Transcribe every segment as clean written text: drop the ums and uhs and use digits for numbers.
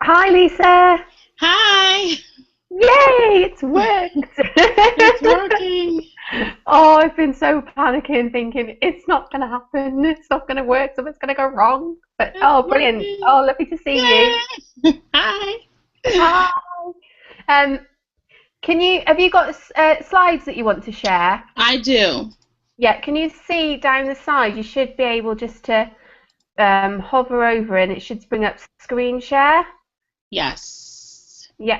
Hi, Lisa. Hi. Yay, it's worked. It's working. Oh, I've been so panicking, thinking it's not going to happen. It's not going to work. Something's going to go wrong. But It's brilliant. working. Oh, lovely to see you. Hi. Hi. Um, have you got slides that you want to share? I do. Yeah, can you see down the side? You should be able just to hover over and it should bring up screen share. Yes. Yeah.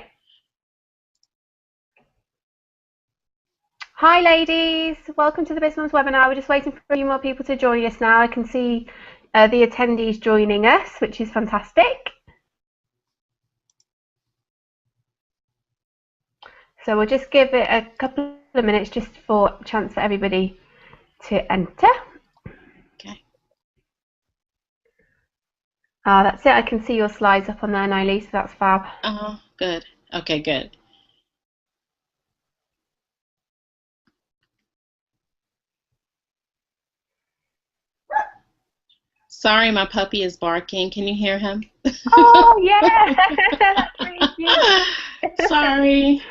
Hi ladies, welcome to the BizMums webinar. We're just waiting for a few more people to join us now. I can see the attendees joining us, which is fantastic. So we'll just give it a couple of minutes just for a chance for everybody to enter. Okay. That's it. I can see your slides up on there now, Lisa. That's fab. Oh, good. Okay, good. Sorry, my puppy is barking. Can you hear him? Oh, yeah. That's really cute. Sorry.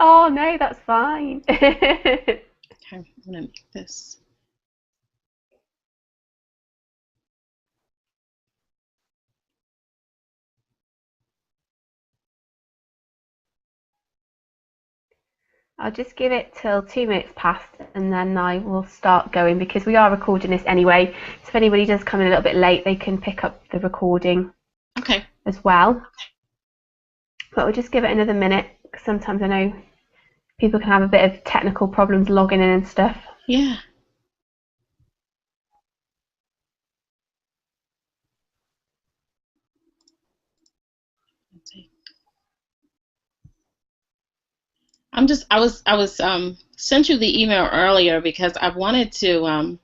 Oh, no, that's fine. Okay, I'm going to make this. I'll just give it till 2 minutes past and then I will start going because we are recording this anyway. So if anybody does come in a little bit late, they can pick up the recording as well. But we'll just give it another minute because sometimes I know people can have a bit of technical problems logging in and stuff. Yeah. I was sent you the email earlier because I wanted to,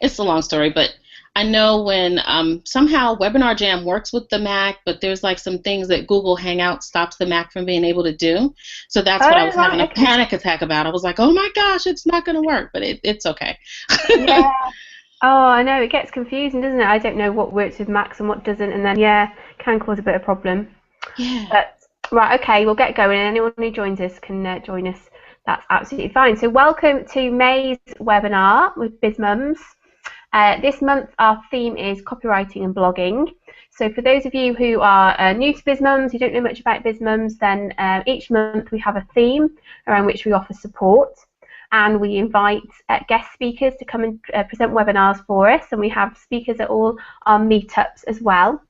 it's a long story, but I know when somehow Webinar Jam works with the Mac, but there's like some things that Google Hangout stops the Mac from being able to do. So that's what I was having a panic attack about. I was like, oh my gosh, it's not going to work, but it's okay. Yeah. Oh, I know, it gets confusing, doesn't it? I don't know what works with Macs and what doesn't, and then, yeah, can cause a bit of problem. Yeah. But, right, okay, we'll get going, and anyone who joins us can join us. That's absolutely fine. So welcome to May's webinar with BizMums. This month our theme is copywriting and blogging. So for those of you who are new to BizMums, who don't know much about BizMums, then each month we have a theme around which we offer support. And we invite guest speakers to come and present webinars for us. And we have speakers at all our meetups as well.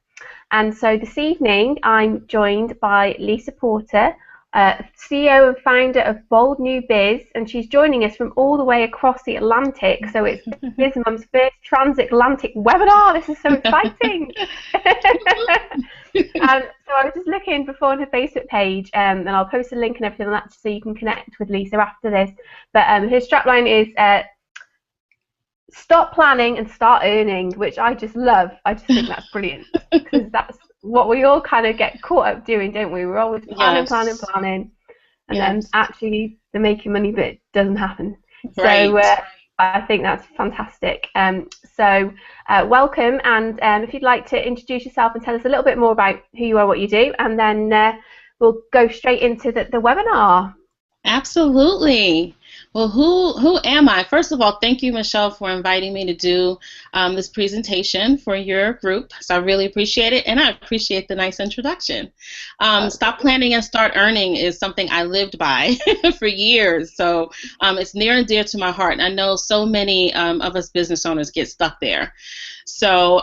And so this evening I'm joined by Lisa Porter, CEO and founder of Bold New Biz, and she's joining us from all the way across the Atlantic. So it's BizMums' first transatlantic webinar. This is so exciting. So I was just looking before on her Facebook page, and I'll post a link and everything on that so you can connect with Lisa after this. But her strapline is stop planning and start earning, which I just love. I just think that's brilliant because that's what we all kind of get caught up doing, don't we? We're always planning, planning, and then actually the making money bit doesn't happen. Right. So I think that's fantastic. So welcome, and if you'd like to introduce yourself and tell us a little bit more about who you are, what you do, and then we'll go straight into the webinar. Absolutely. Well, who am I? First of all, thank you, Michelle, for inviting me to do this presentation for your group. So I really appreciate it, and I appreciate the nice introduction. Stop planning and start earning is something I lived by for years. So it's near and dear to my heart, and I know so many of us business owners get stuck there. So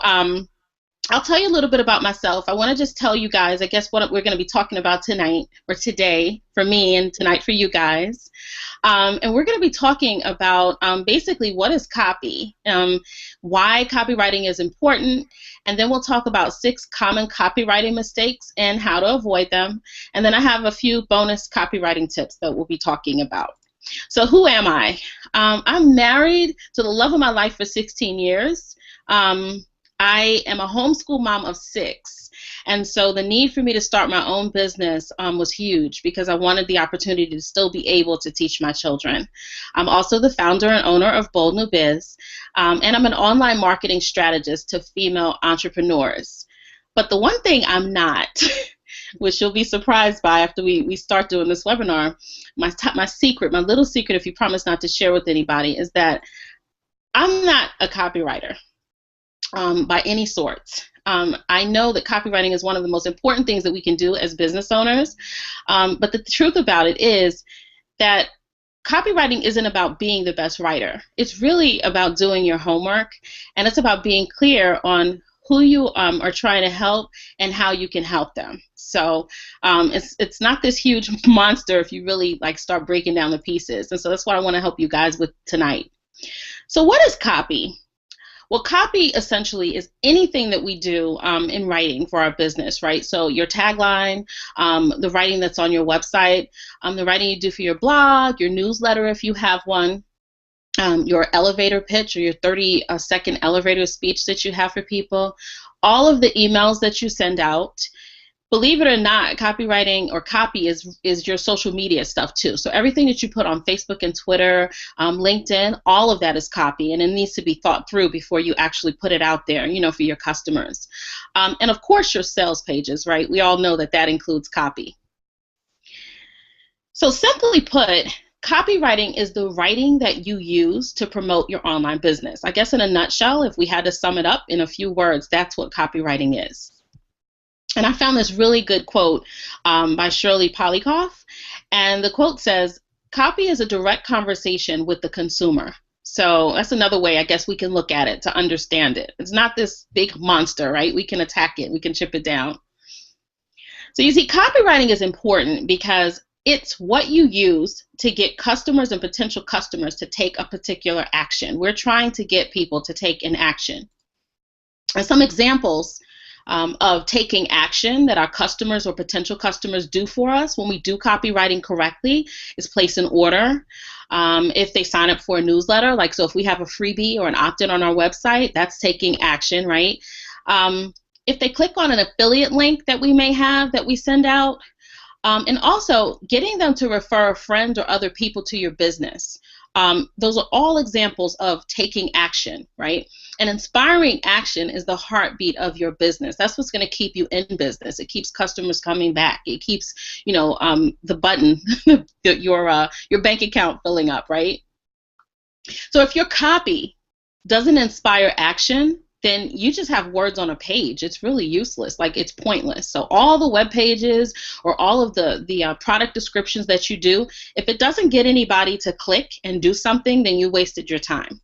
I'll tell you a little bit about myself. I want to just tell you guys, I guess, what we're going to be talking about tonight, or today for me and tonight for you guys. And we're going to be talking about basically what is copy, why copywriting is important, and then we'll talk about 6 common copywriting mistakes and how to avoid them. And then I have a few bonus copywriting tips that we'll be talking about. So who am I? I'm married to the love of my life for 16 years. I am a homeschool mom of 6, and so the need for me to start my own business was huge because I wanted the opportunity to still be able to teach my children. I'm also the founder and owner of Bold New Biz, and I'm an online marketing strategist to female entrepreneurs. But the one thing I'm not, which you'll be surprised by after we start doing this webinar, my secret, my little secret, if you promise not to share with anybody, is that I'm not a copywriter. By any sort. I know that copywriting is one of the most important things that we can do as business owners, but the truth about it is that copywriting isn't about being the best writer. It's really about doing your homework, and it's about being clear on who you are trying to help and how you can help them. So it's not this huge monster if you really like start breaking down the pieces. And so that's what I want to help you guys with tonight. So what is copy? Well, copy essentially is anything that we do in writing for our business, right? So your tagline, the writing that's on your website, the writing you do for your blog, your newsletter if you have one, your elevator pitch or your 30-second elevator speech that you have for people, all of the emails that you send out. Believe it or not, copywriting or copy is your social media stuff too. So everything that you put on Facebook and Twitter, LinkedIn, all of that is copy, and it needs to be thought through before you actually put it out there, for your customers. And of course, your sales pages, right? We all know that that includes copy. So simply put, copywriting is the writing that you use to promote your online business. I guess in a nutshell, if we had to sum it up in a few words, that's what copywriting is. And I found this really good quote by Shirley Polikoff, and the quote says, "Copy is a direct conversation with the consumer." So that's another way I guess we can look at it to understand it. It's not this big monster, right? We can attack it, we can chip it down. So you see, copywriting is important because it's what you use to get customers and potential customers to take a particular action. We're trying to get people to take an action. And some examples of taking action that our customers or potential customers do for us when we do copywriting correctly is place an order. If they sign up for a newsletter, like so if we have a freebie or an opt-in on our website, that's taking action, right? If they click on an affiliate link that we may have that we send out, and also getting them to refer a friend or other people to your business. Those are all examples of taking action, right? And inspiring action is the heartbeat of your business. That's what's going to keep you in business. It keeps customers coming back. It keeps, the button, your bank account filling up, right? So if your copy doesn't inspire action, then you just have words on a page. It's really useless. Like, it's pointless. So all the web pages or all of the product descriptions that you do, if it doesn't get anybody to click and do something, then you wasted your time.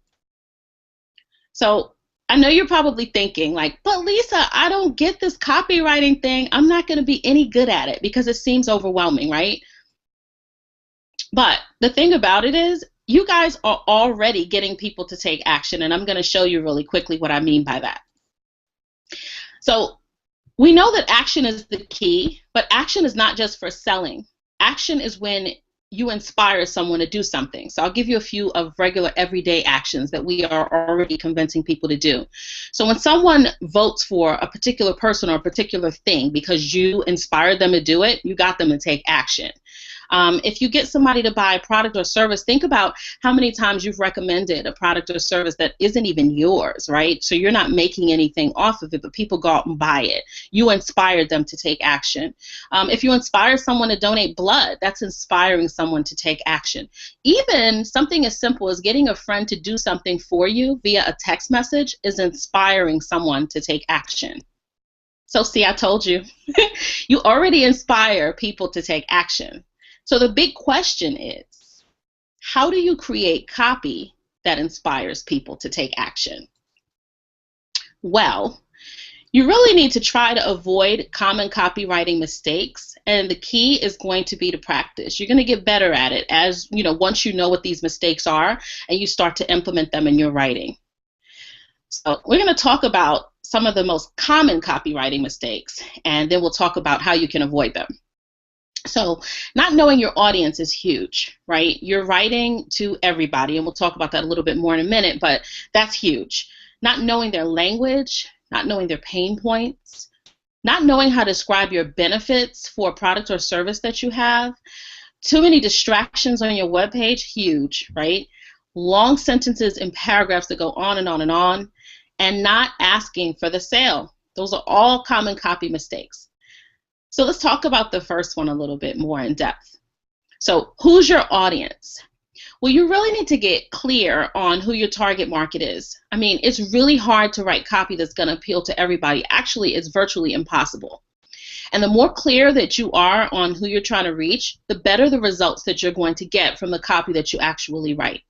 So I know you're probably thinking like, but Lisa, I don't get this copywriting thing. I'm not going to be any good at it because it seems overwhelming, right? But the thing about it is, you guys are already getting people to take action, and I'm going to show you really quickly what I mean by that. So we know that action is the key, but action is not just for selling. Action is when you inspire someone to do something. So I'll give you a few of regular everyday actions that we are already convincing people to do. So when someone votes for a particular person or a particular thing because you inspired them to do it, you got them to take action. If you get somebody to buy a product or service, think about how many times you've recommended a product or service that isn't even yours, right? So you're not making anything off of it, but people go out and buy it. You inspired them to take action. If you inspire someone to donate blood, that's inspiring someone to take action. Even something as simple as getting a friend to do something for you via a text message is inspiring someone to take action. So see, I told you. You already inspire people to take action. So the big question is, how do you create copy that inspires people to take action? Well, you really need to try to avoid common copywriting mistakes, and the key is going to be to practice. You're going to get better at it as, once you know what these mistakes are and you start to implement them in your writing. So we're going to talk about some of the most common copywriting mistakes, and then we'll talk about how you can avoid them. So not knowing your audience is huge, right? You're writing to everybody, and we'll talk about that a little bit more in a minute, but that's huge. Not knowing their language, not knowing their pain points, not knowing how to describe your benefits for a product or service that you have. Too many distractions on your webpage, huge, right? Long sentences and paragraphs that go on and on and on, and not asking for the sale. Those are all common copy mistakes. So let's talk about the first one a little bit more in depth. So who's your audience? Well, you really need to get clear on who your target market is. I mean, it's really hard to write copy that's going to appeal to everybody. Actually, it's virtually impossible. And the more clear that you are on who you're trying to reach, the better the results that you're going to get from the copy that you actually write.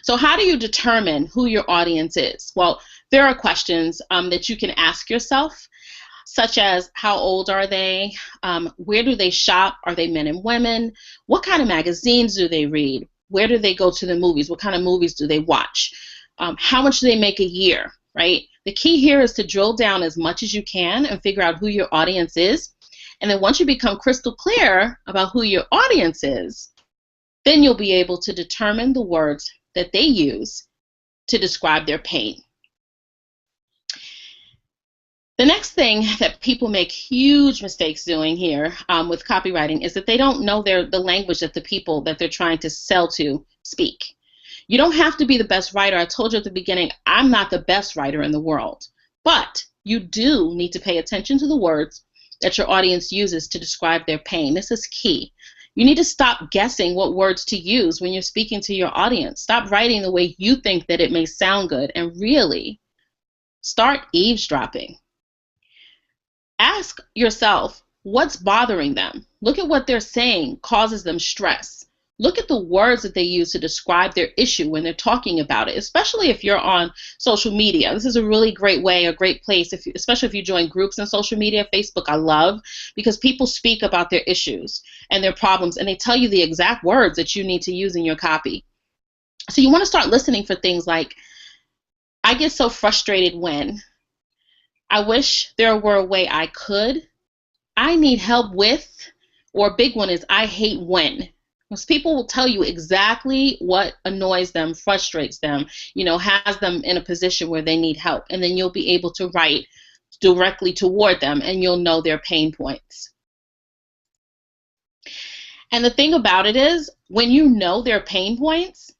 So how do you determine who your audience is? Well, there are questions that you can ask yourself, such as how old are they? Where do they shop? Are they men and women? What kind of magazines do they read? Where do they go to the movies? What kind of movies do they watch? How much do they make a year, right? The key here is to drill down as much as you can and figure out who your audience is. And then once you become crystal clear about who your audience is, then you'll be able to determine the words that they use to describe their pain. The next thing that people make huge mistakes doing here with copywriting is that they don't know the language that the people that they're trying to sell to speak. You don't have to be the best writer. I told you at the beginning, I'm not the best writer in the world. But you do need to pay attention to the words that your audience uses to describe their pain. This is key. You need to stop guessing what words to use when you're speaking to your audience. Stop writing the way you think that it may sound good, and really start eavesdropping. Ask yourself what's bothering them. Look at what they're saying causes them stress. Look at the words that they use to describe their issue when they're talking about it, especially if you're on social media. This is a really great way, a great place, especially if you join groups in social media. Facebook I love, because people speak about their issues and their problems, and they tell you the exact words that you need to use in your copy. So you want to start listening for things like, I get so frustrated when, I wish there were a way I could, I need help with, or a big one is I hate when. Most people will tell you exactly what annoys them, frustrates them, has them in a position where they need help. And then you'll be able to write directly toward them, and you'll know their pain points. And the thing about it is, when you know their pain points,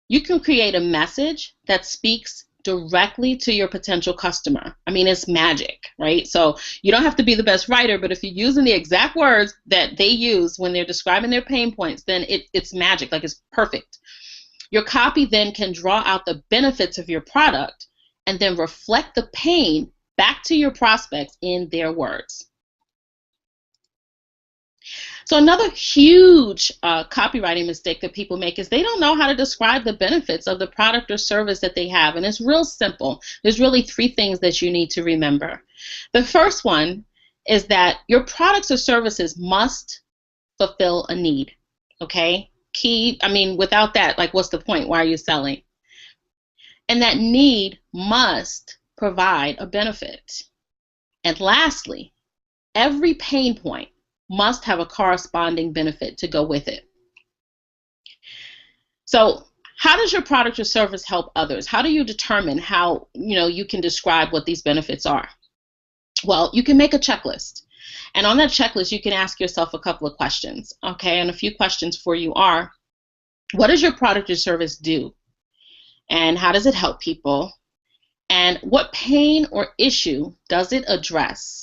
you can create a message that speaks directly to your potential customer. I mean, it's magic, right? So you don't have to be the best writer, but if you're using the exact words that they use when they're describing their pain points, then it's magic, like it's perfect. Your copy then can draw out the benefits of your product and then reflect the pain back to your prospects in their words. So another huge copywriting mistake that people make is they don't know how to describe the benefits of the product or service that they have. And it's real simple. There's really 3 things that you need to remember. The first one is that your products or services must fulfill a need. Okay? Key, without that, like, what's the point? Why are you selling? And that need must provide a benefit. And lastly, every pain point must have a corresponding benefit to go with it. So how does your product or service help others? How do you determine how you can describe what these benefits are? Well, you can make a checklist. And on that checklist, you can ask yourself a couple of questions. Okay, and a few questions for you are, what does your product or service do? And how does it help people? And what pain or issue does it address?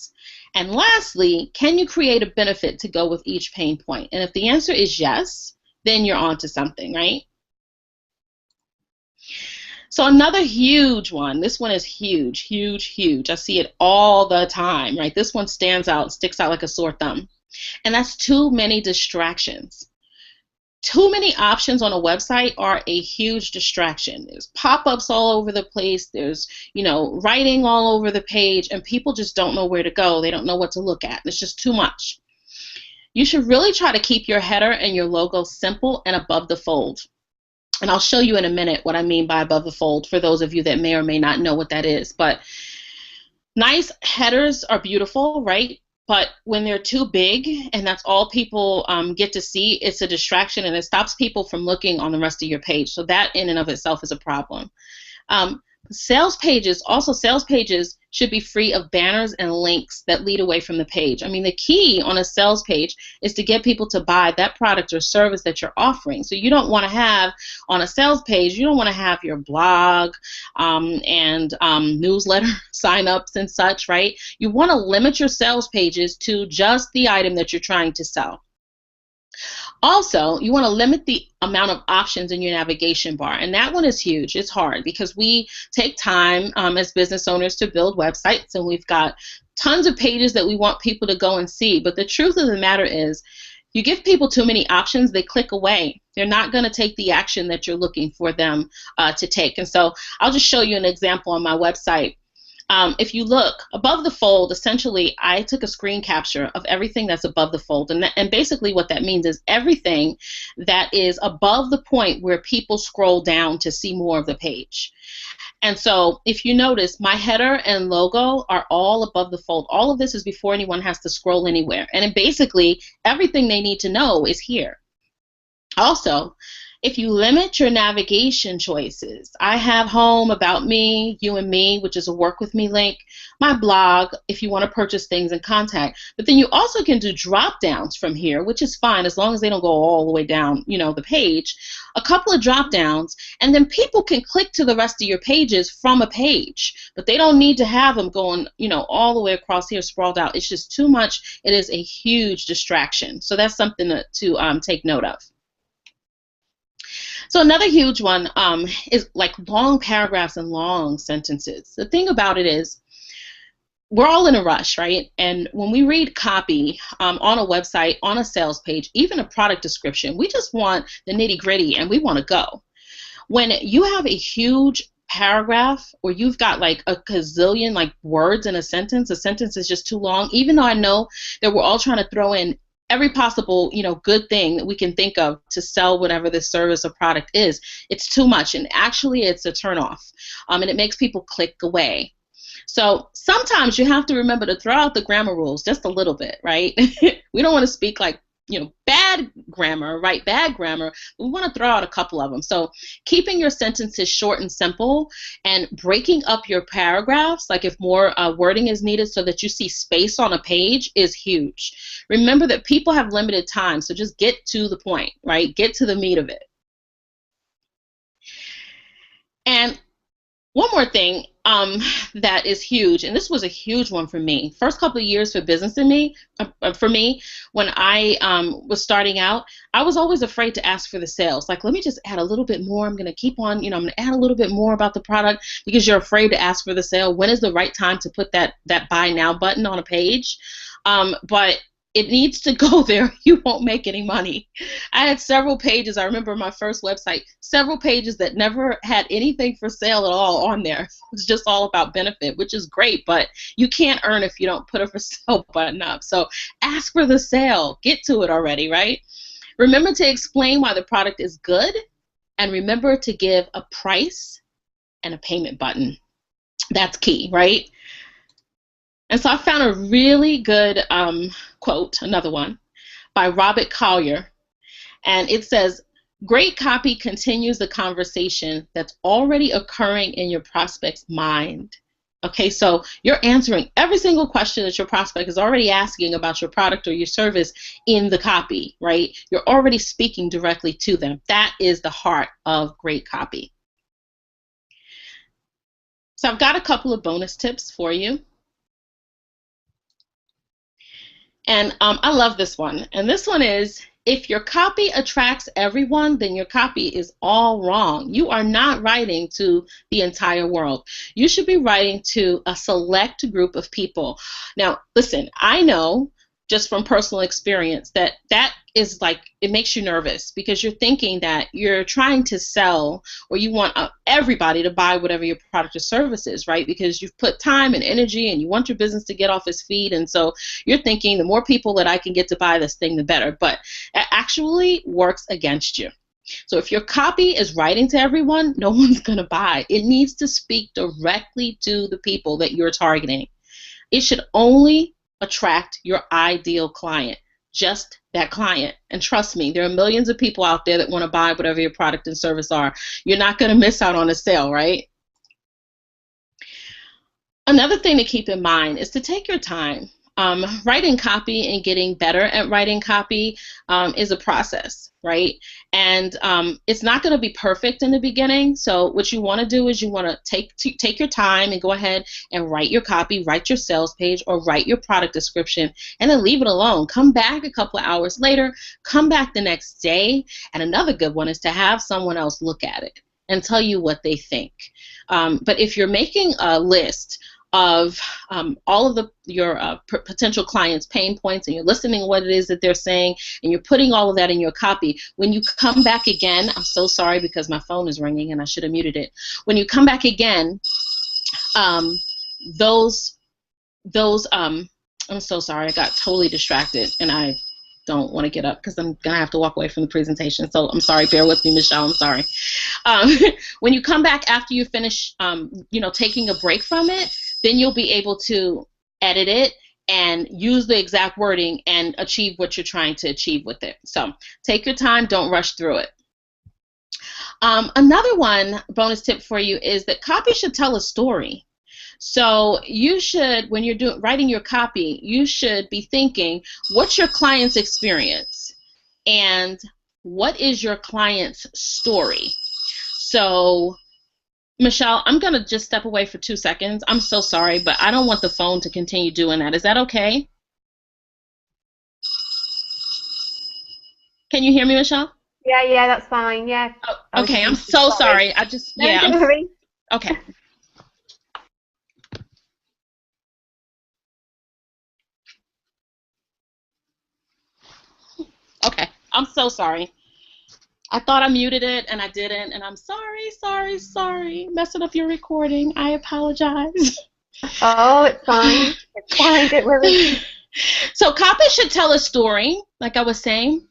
And lastly, can you create a benefit to go with each pain point? And if the answer is yes, then you're on to something, right? So another huge one, this one is huge, huge, huge. I see it all the time, right? This one stands out, sticks out like a sore thumb. And that's too many distractions. Too many options on a website are a huge distraction. There's pop-ups all over the place. There's, writing all over the page, and people just don't know where to go. They don't know what to look at. It's just too much. You should really try to keep your header and your logo simple and above the fold. And I'll show you in a minute what I mean by above the fold for those of you that may or may not know what that is. But nice headers are beautiful, right? But when they're too big and that's all people get to see, it's a distraction and it stops people from looking on the rest of your page. So that in and of itself is a problem. Sales pages should be free of banners and links that lead away from the page. The key on a sales page is to get people to buy that product or service that you're offering. So you don't want to have on a sales page, you don't want to have your blog and newsletter signups and such, right? You want to limit your sales pages to just the item that you're trying to sell. Also, you want to limit the amount of options in your navigation bar, and that one is huge. It's hard because we take time as business owners to build websites, and we've got tons of pages that we want people to go and see, but the truth of the matter is you give people too many options, they click away. They're not going to take the action that you're looking for them to take. And so I'll just show you an example on my website. If you look above the fold, essentially, I took a screen capture of everything that's above the fold. And basically what that means is everything that is above the point where people scroll down to see more of the page. And so if you notice, my header and logo are all above the fold. All of this is before anyone has to scroll anywhere. And then basically, everything they need to know is here. Also, if you limit your navigation choices, I have home, about me, you and me, which is a work with me link, my blog, if you want to purchase things and contact. But then you also can do drop downs from here, which is fine as long as they don't go all the way down, the page. A couple of drop downs, and then people can click to the rest of your pages from a page. But they don't need to have them going, all the way across here sprawled out. It's just too much. It is a huge distraction. So that's something to take note of. So another huge one is like long paragraphs and long sentences. The thing about it is we're all in a rush, right? And when we read copy on a website, on a sales page, even a product description, we just want the nitty-gritty and we want to go. When you have a huge paragraph or you've got like a gazillion like words in a sentence is just too long, even though I know that we're all trying to throw in every possible, good thing that we can think of to sell whatever this service or product is, it's too much. And actually, it's a turnoff. And it makes people click away. So sometimes you have to remember to throw out the grammar rules just a little bit, right? We don't want to speak like, bad grammar, write bad grammar. We want to throw out a couple of them. So keeping your sentences short and simple and breaking up your paragraphs, like if more wording is needed so that you see space on a page, is huge. Remember that people have limited time, so just get to the point, right? Get to the meat of it. And one more thing that is huge, and this was a huge one for me. First couple of years for me, when I was starting out, I was always afraid to ask for the sales. Like, let me just add a little bit more. I'm going to keep on, I'm going to add a little bit more about the product because you're afraid to ask for the sale. When is the right time to put that buy now button on a page? But it needs to go there. You won't make any money. I had several pages. I remember my first website, several pages that never had anything for sale at all on there. It was just all about benefit, which is great, but you can't earn if you don't put a for sale button up. So ask for the sale. Get to it already, right? Remember to explain why the product is good, and remember to give a price and a payment button. That's key, right? And so I found a really good quote, another one, by Robert Collier. And it says, great copy continues the conversation that's already occurring in your prospect's mind. Okay, so you're answering every single question that your prospect is already asking about your product or your service in the copy, right? You're already speaking directly to them. That is the heart of great copy. So I've got a couple of bonus tips for you. And I love this one. And this one is, if your copy attracts everyone, then your copy is all wrong. You are not writing to the entire world. You should be writing to a select group of people. Now, listen, I know just from personal experience that is like, it makes you nervous because you're thinking that you're trying to sell or you want everybody to buy whatever your product or service is, right? Because you've put time and energy and you want your business to get off its feet, and so you're thinking the more people that I can get to buy this thing, the better. But it actually works against you. So if your copy is writing to everyone, no one's going to buy. It needs to speak directly to the people that you're targeting. It should only attract your ideal client, just that client. And trust me, there are millions of people out there that want to buy whatever your product and service are. You're not going to miss out on a sale, right? Another thing to keep in mind is to take your time. Writing copy and getting better at writing copy is a process, right? And it's not going to be perfect in the beginning. So what you want to do is you want to take your time and go ahead and write your copy, write your sales page, or write your product description, and then leave it alone. Come back a couple of hours later, come back the next day, and another good one is to have someone else look at it and tell you what they think. But if you're making a list of all of your potential clients' pain points, and you're listening to what it is that they're saying, and you're putting all of that in your copy. When you come back again, I'm so sorry because my phone is ringing and I should have muted it. When you come back again, I'm so sorry, I got totally distracted and I don't want to get up because I'm going to have to walk away from the presentation. So I'm sorry, bear with me, Michelle, I'm sorry. When you come back after you finish, taking a break from it, then you'll be able to edit it and use the exact wording and achieve what you're trying to achieve with it. So take your time, don't rush through it. Another bonus tip for you is that copy should tell a story. So you should, when you're writing your copy, you should be thinking, what's your client's experience? And what is your client's story? So, Michelle, I'm going to just step away for 2 seconds. I'm so sorry, but I don't want the phone to continue doing that. Is that okay? Can you hear me, Michelle? Yeah, that's fine. Yeah. Oh, okay, I'm so sorry. Don't worry. Okay. Okay, I'm so sorry. I thought I muted it and I didn't, and I'm sorry, messing up your recording. I apologize. Oh, it's fine. It's fine, don't worry. So copy should tell a story, like I was saying,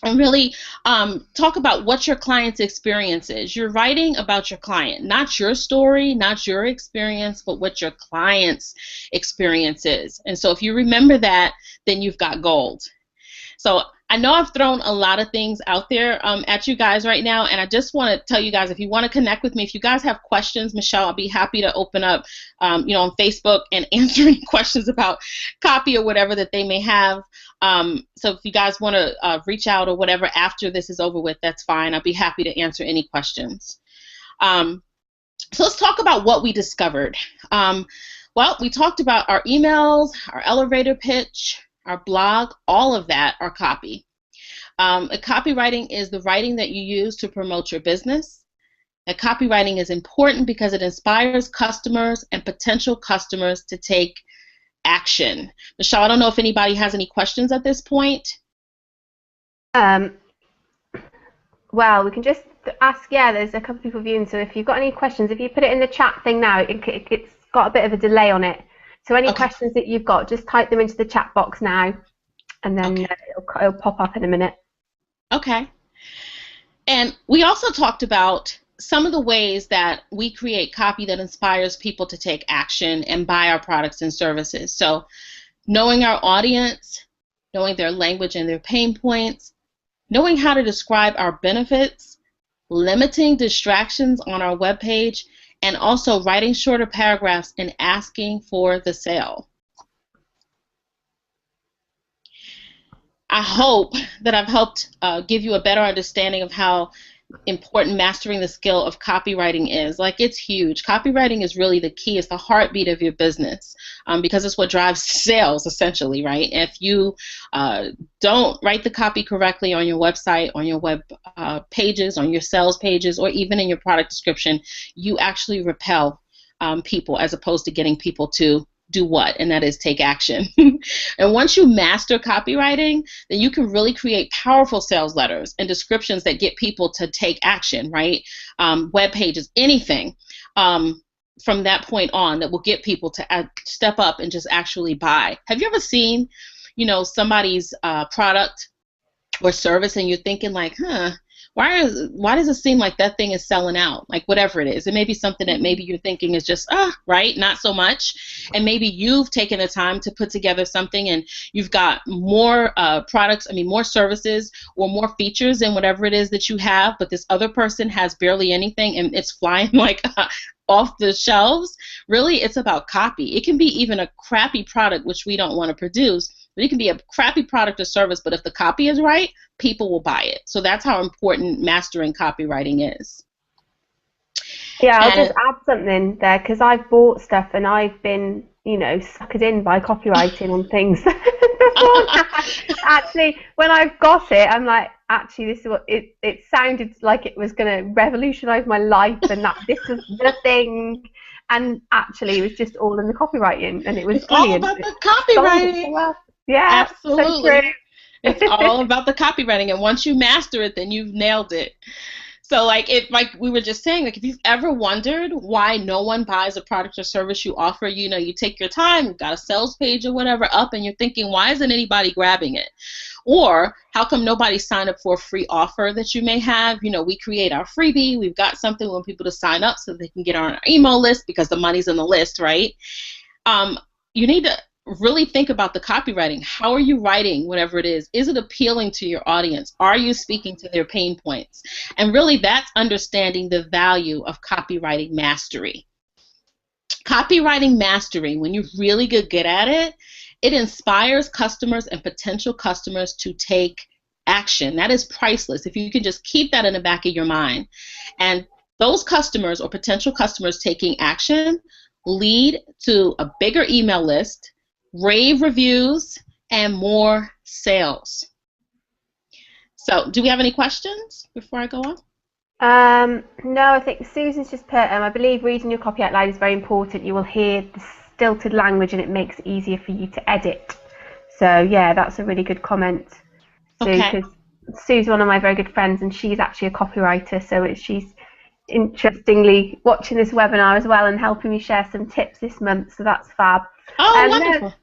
and really talk about what your client's experience is. You're writing about your client, not your story, not your experience, but what your client's experience is. And so if you remember that, then you've got gold. So I know I've thrown a lot of things out there at you guys right now, and I just want to tell you guys, if you want to connect with me, if you guys have questions, Michelle, I'll be happy to open up, on Facebook and answer any questions about copy or whatever that they may have. So if you guys want to reach out or whatever after this is over with, that's fine. I'll be happy to answer any questions. So let's talk about what we discovered. Well, we talked about our emails, our elevator pitch, our blog, all of that are copy. Copywriting is the writing that you use to promote your business. Copywriting is important because it inspires customers and potential customers to take action. Michelle, I don't know if anybody has any questions at this point. Well, we can just ask, there's a couple of people viewing, so if you've got any questions, if you put it in the chat thing now, it's got a bit of a delay on it. So any questions that you've got, just type them into the chat box now, and then it'll pop up in a minute. Okay. And we also talked about some of the ways that we create copy that inspires people to take action and buy our products and services. So knowing our audience, knowing their language and their pain points, knowing how to describe our benefits, limiting distractions on our webpage, and also writing shorter paragraphs and asking for the sale. I hope that I've helped give you a better understanding of how important mastering the skill of copywriting is. Like, it's huge. Copywriting is really the key. It's the heartbeat of your business because it's what drives sales, essentially, right? If you don't write the copy correctly on your website, on your web pages, on your sales pages, or even in your product description, you actually repel people as opposed to getting people to do what? And that is take action. And once you master copywriting, then you can really create powerful sales letters and descriptions that get people to take action, right? Web pages, anything from that point on that will get people to step up and just actually buy. Have you ever seen, somebody's product or service and you're thinking like, why does it seem like that thing is selling out? Like, whatever it is. It may be something that maybe you're thinking is just, right, not so much. And maybe you've taken the time to put together something and you've got more more services or more features than whatever it is that you have, but this other person has barely anything and it's flying like off the shelves. Really, it's about copy. It can be even a crappy product, which we don't want to produce. But it can be a crappy product or service, but if the copy is right, people will buy it. So that's how important mastering copywriting is. Yeah, I'll just add something there because I've bought stuff and I've been, suckered in by copywriting on things. Actually, when I've got it, I'm like, actually, this is what it sounded like it was going to revolutionize my life and that this was the thing. and actually it was just all in the copywriting, and it was It's brilliant. all about the Sold it copywriting. so well. Yeah, Absolutely. so true. It's all about the copywriting, and once you master it, then you've nailed it. So like we were just saying, like if you've ever wondered why no one buys a product or service you offer, you take your time, you've got a sales page or whatever up, and you're thinking, why isn't anybody grabbing it? Or how come nobody signed up for a free offer that you may have? We create our freebie. We've got something we want people to sign up so they can get on our email list because the money's in the list, right? You need to really think about the copywriting. How are you writing whatever it is? Is it appealing to your audience? Are you speaking to their pain points? And really that's understanding the value of copywriting mastery. Copywriting mastery, when you really get good at it, it inspires customers and potential customers to take action. That is priceless. If you can just keep that in the back of your mind. And those customers or potential customers taking action lead to a bigger email list, rave reviews, and more sales. So, do we have any questions before I go on? No, I think Susan's just put, I believe reading your copy out loud is very important. You will hear the stilted language and it makes it easier for you to edit. So, yeah, that's a really good comment, Sue, because Sue's one of my very good friends and she's actually a copywriter, so she's interestingly watching this webinar as well and helping me share some tips this month, so that's fab. Oh, wonderful.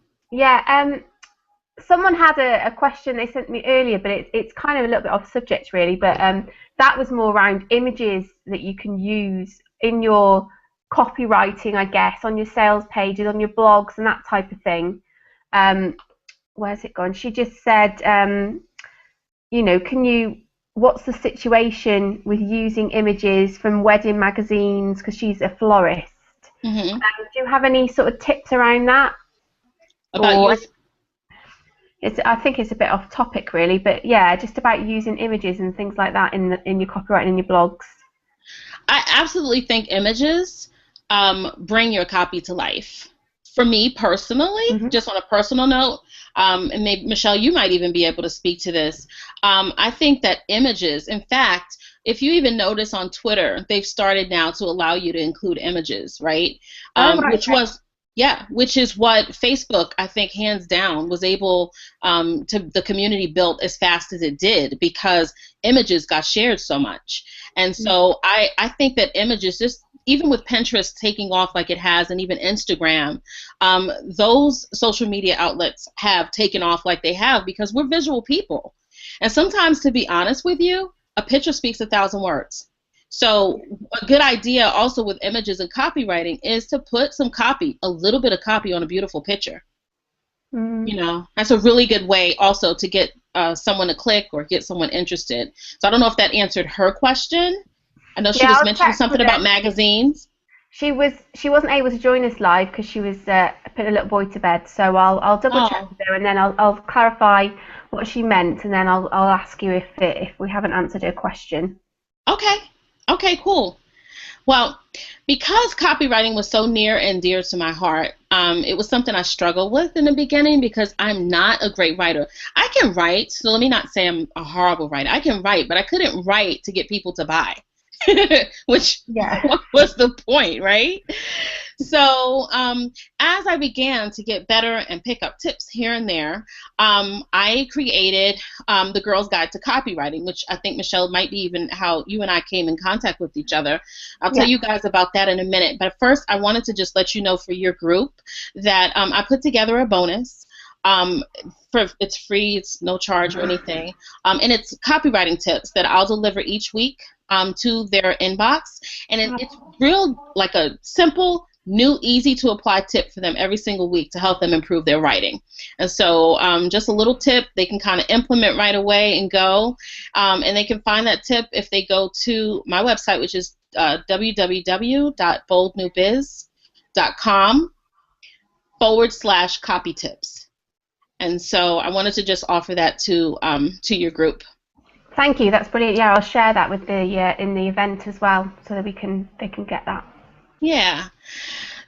Someone had a question they sent me earlier, but it's kind of a little bit off subject really, but that was more around images that you can use in your copywriting, I guess, on your sales pages, on your blogs and that type of thing. Where's it gone? She just said, what's the situation with using images from wedding magazines, because she's a florist. Mm-hmm. Do you have any sort of tips around that? I think it's a bit off topic really, but yeah, just about using images and things like that in your copywriting and your blogs. I absolutely think images bring your copy to life. For me personally, just on a personal note, and maybe Michelle, you might even be able to speak to this. I think that images, in fact, if you even notice on Twitter, they've started now to allow you to include images, right? Which is what Facebook, I think, hands down, was able the community built as fast as it did because images got shared so much. And so I think that images, just even with Pinterest taking off like it has, and even Instagram, those social media outlets have taken off like they have because we're visual people. And sometimes, to be honest with you, a picture speaks 1,000 words. So a good idea also with images and copywriting is to put some copy, a little bit of copy on a beautiful picture. That's a really good way also to get someone to click or get someone interested. So I don't know if that answered her question. I know she was mentioning something about magazines. She wasn't able to join us live because she was putting a little boy to bed. So I'll double check with her and then I'll clarify what she meant, and then I'll ask you if we haven't answered her question. Okay, cool. Well, because copywriting was so near and dear to my heart, it was something I struggled with in the beginning because I'm not a great writer. I can write, so let me not say I'm a horrible writer. I can write, but I couldn't write to get people to buy, which was the point, right? So as I began to get better and pick up tips here and there, I created the Girl's Guide to Copywriting, which I think, Michelle, might be even how you and I came in contact with each other. I'll tell you guys about that in a minute. But first, I wanted to just let you know for your group that I put together a bonus. It's free, it's no charge or anything, and it's copywriting tips that I'll deliver each week to their inbox, and it's real, like a simple, new, easy to apply tip for them every single week to help them improve their writing. And so just a little tip they can kind of implement right away and go, and they can find that tip if they go to my website, which is www.boldnewbiz.com/copy tips. And so I wanted to just offer that to your group. Thank you. That's brilliant. Yeah, I'll share that with in the event as well, so that they can get that. Yeah.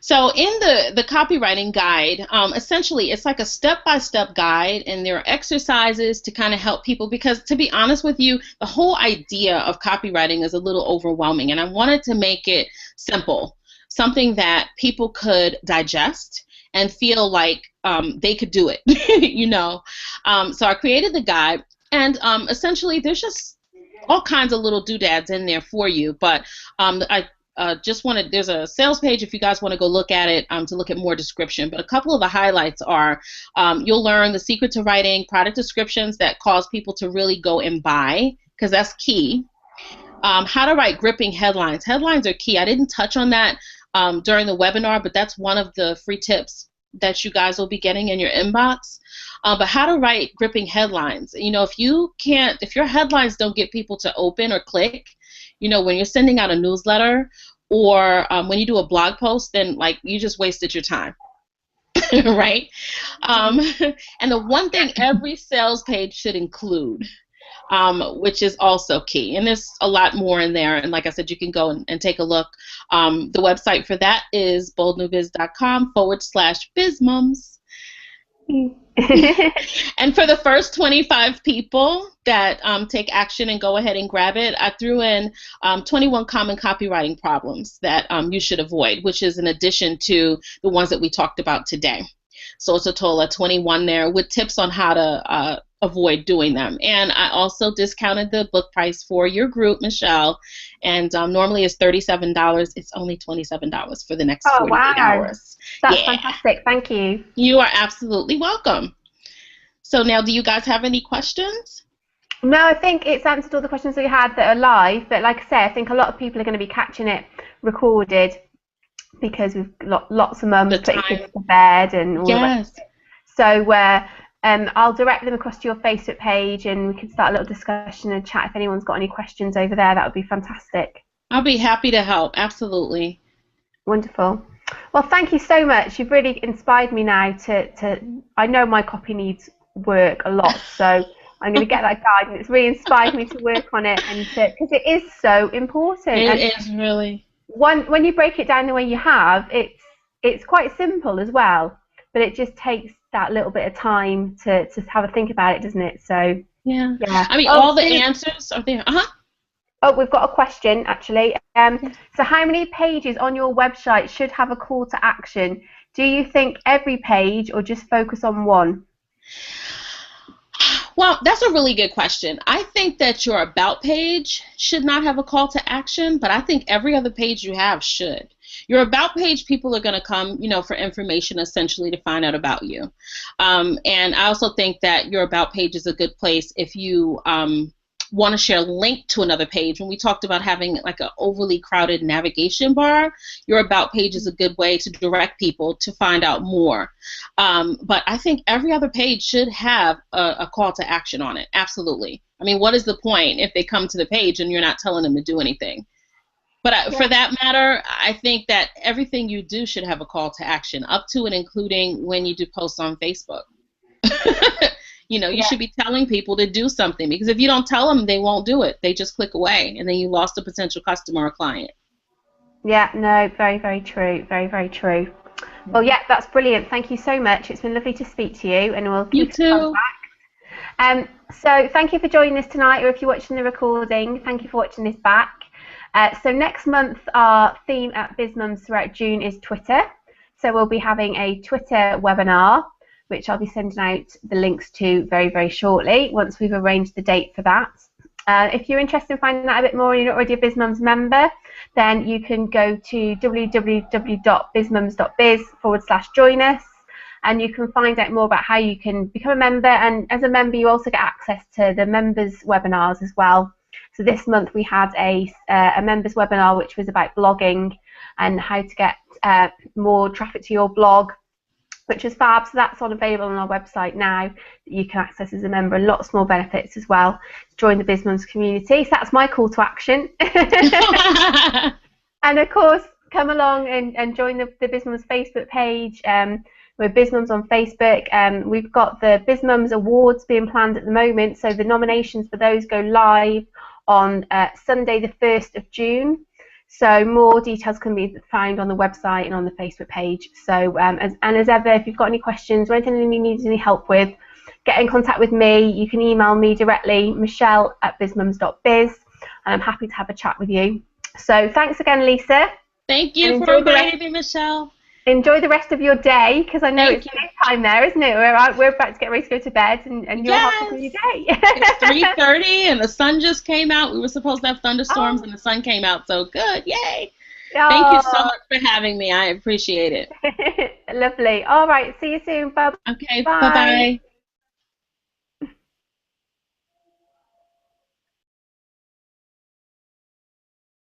So in the copywriting guide, essentially it's like a step-by-step guide, and there are exercises to kind of help people because, to be honest with you, the whole idea of copywriting is a little overwhelming, and I wanted to make it simple. something that people could digest and feel like they could do it, So I created the guide, and essentially there's just all kinds of little doodads in there for you. But I just wanted, there's a sales page if you guys want to go look at it to look at more description. But a couple of the highlights are you'll learn the secret to writing product descriptions that cause people to really go and buy, because that's key. How to write gripping headlines. Headlines are key. I didn't touch on that during the webinar, but that's one of the free tips that you guys will be getting in your inbox. But how to write gripping headlines. If your headlines don't get people to open or click, when you're sending out a newsletter or when you do a blog post, then you just wasted your time. Right? And the one thing every sales page should include, which is also key. And there's a lot more in there. And like I said, you can go and take a look. The website for that is boldnewbiz.com/BizMums. And for the first 25 people that take action and go ahead and grab it, I threw in 21 common copywriting problems that you should avoid, which is in addition to the ones that we talked about today. So it's a total of 21 there with tips on how to avoid doing them. And I also discounted the book price for your group, Michelle, and normally it's $37. It's only $27 for the next 48 hours. That's fantastic. Thank you. You are absolutely welcome. So now, do you guys have any questions? No, I think it's answered all the questions we had that are live, but like I say, I think a lot of people are going to be catching it recorded because we've got lots of mums putting kids to bed and all that. So I'll direct them across to your Facebook page and we can start a little discussion and chat if anyone's got any questions over there. That would be fantastic. I'll be happy to help. Absolutely. Wonderful. Well, thank you so much. You've really inspired me now to I know my copy needs work a lot, so I'm going to get that guide, and it's really inspired me to work on it, and because it is so important. It is really. When you break it down the way you have, it's quite simple as well, but it just takes that little bit of time to have a think about it, doesn't it? So yeah. I mean, all the answers are there. Oh, we've got a question actually. So how many pages on your website should have a call to action? Do you think every page or just focus on one? Well, that's a really good question. I think that your About page should not have a call to action, but I think every other page you have should. Your About page, people are going to come, for information essentially to find out about you. And I also think that your About page is a good place if you want to share a link to another page. When we talked about having like an overly crowded navigation bar, your About page is a good way to direct people to find out more. But I think every other page should have a call to action on it. Absolutely. I mean, what is the point if they come to the page and you're not telling them to do anything? But for that matter, I think that everything you do should have a call to action, up to and including when you do posts on Facebook. You should be telling people to do something, because if you don't tell them, they won't do it. They just click away, and then you lost a potential customer or client. Yeah, no, very, very true. Very, very true. Well, yeah, that's brilliant. Thank you so much. It's been lovely to speak to you, and we'll keep in contact. So thank you for joining us tonight, or if you're watching the recording, thank you for watching this back. So next month, our theme at BizMums throughout June is Twitter. So we'll be having a Twitter webinar, which I'll be sending out the links to very, very shortly once we've arranged the date for that. If you're interested in finding out a bit more and you're not already a BizMums member, then you can go to www.bizmums.biz/join us, and you can find out more about how you can become a member. And as a member, you also get access to the members webinars as well. So this month we had a members webinar which was about blogging and how to get more traffic to your blog, which is fab. So that's available on our website now that you can access as a member, and lots more benefits as well. Join the BizMums community. So that's my call to action. And of course, come along and join the BizMums Facebook page. We're BizMums on Facebook. We've got the BizMums Awards being planned at the moment, so the nominations for those go live on Sunday the 1st of June. So more details can be found on the website and on the Facebook page. So as ever, if you've got any questions or anything you need any help with, get in contact with me. You can email me directly, michelle@bizmums.biz, and I'm happy to have a chat with you. So thanks again, Lisa. Thank you And for inviting me, Michelle. Enjoy the rest of your day, because I know Thank it's time there, isn't it? We're about to get ready to go to bed, and you're halfway through your day. It's 3:30 and the sun just came out. We were supposed to have thunderstorms and the sun came out, so good. Yay. Thank you so much for having me. I appreciate it. Lovely. All right. See you soon. Bye. Okay. Bye. Bye-bye.